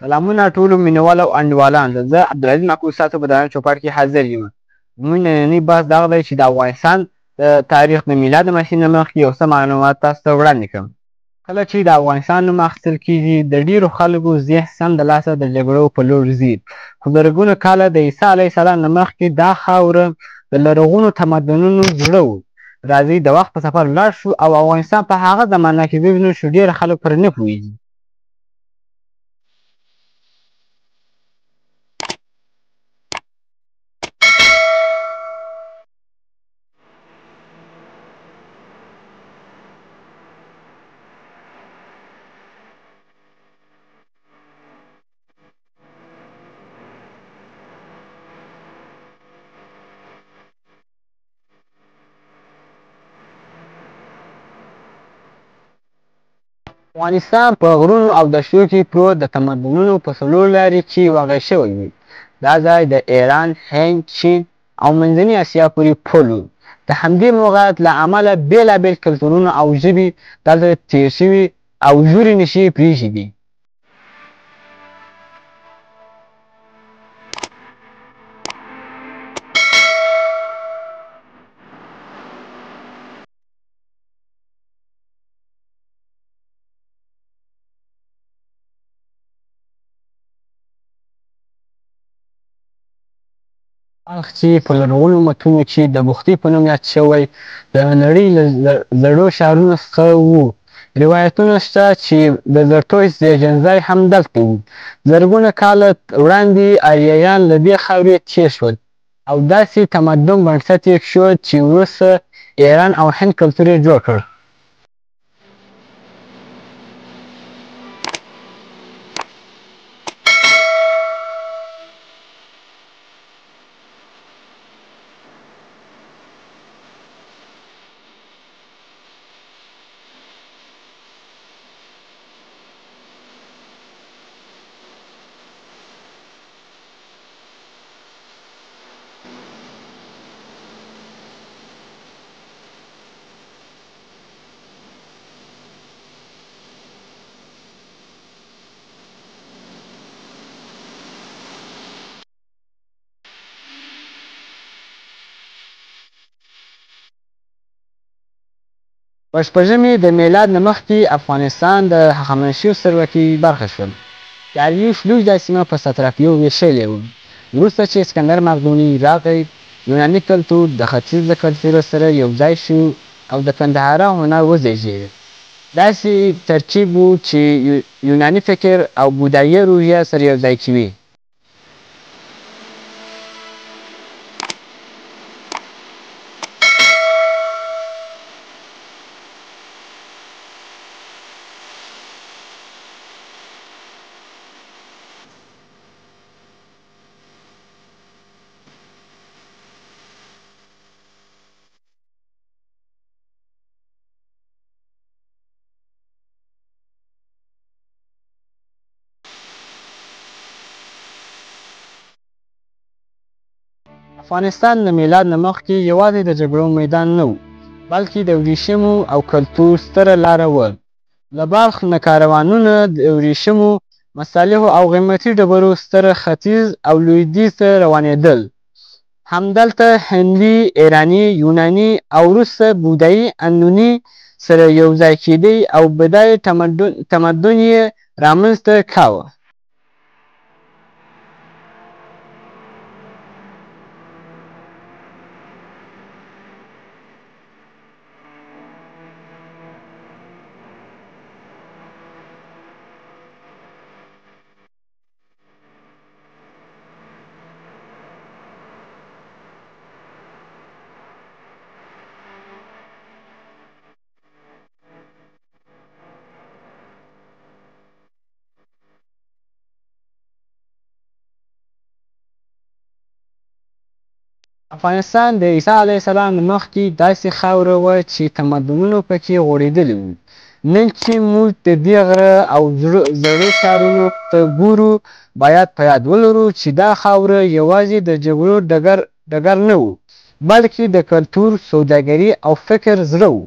سلامونه ټولو مینوالو او انډیوالانو ته. زه عبدالعزیز معکوس ستاسو په درانه چوپړ کې حاضر یم. زموږ نننی بحث دغه دی چې د افغانستان د تاریخ د میلاد مسیح نه مخکې یو څه معلومات تاسو ته وړاندې کړم. کله چې د افغانستان نوم اخیستل کېږي د ډېرو خلکو ذهن سمدلاسه د جګړو په لور ځي. خو زرګونه کاله د عیسی علیه السلام نه مخکې دا خاوره د لرغونو تمدنونو زړه و. راځئ د وخت په سفر لاړ شو او افغانستان په هغه زمانه کې ووینو چې ډېر خلک پرې نه پوهېږي. افغانستان په غرونو او دښتو کې پروت د تمدنونو په څلور لارې کې واقع شوی وي. دا ځای د ایران، هند، چین او منځنۍ اسیا پورې پل و. د همدې موقعیت له امله بېلابېل کلتورونه او ژبې دلته تېر شوي او ژورې نښې پرېښي دي. بلخ چې په لرغونو متونو کې د بختي په نوم یاد شوی د نړۍ له زړو ښارونو څخه و. روایتونه شته چې د زرتوش زیږنځای هم دلته و. زرګونه کاله وړاندې اریایان له دې خاورې تېر شول او داسې تمدن بنسټ یې کېښود چې وروسته ایران او هند کلتور یې جوړ کړ. په شپږمې د میلاد نه مخکې افغانستان د هخامنشیو څرګکۍ برخه شول. داریوش لوی دا سیمه په سترافیو ویشلې وه. وروسته چې اسکندر مقدوني راغی یوناني کلتور د ختیځ له کلتور سره یو ځای شو او د کندهاره هنر وزېږېد. داسې ترکیب و چې یوناني فکر او بودایي روحیه سره یو ځای کوي. افغانستان د میلاد نه مخکې یوازې د جګړو میدان نه و بلکې د ورېښمو او کلتور ستره لاره وه. له بلخ نه کاروانونه د ورېښمو، مصالحو او قیمتي ډبرو سره ختیځ او لویدیځ ته روانېدل. همدلته هندي، ایراني، یوناني او وروسته بودایي اندونې سره یو ځای کېدی او بډای تمدن یې رامنځته کاوه. افغانستان د عیسی علیه السلام نه مخکې داسې خاوره وه چې تمدنونه پکې غوړېدلي وو. نن چې موږ د دې غره او زړو ښارونو ته ګورو باید په یاد ولرو چې دا خاوره یوازې د جګړو ډګر نه و بلکې د کلتور، سوداګرۍ او فکر زړه و.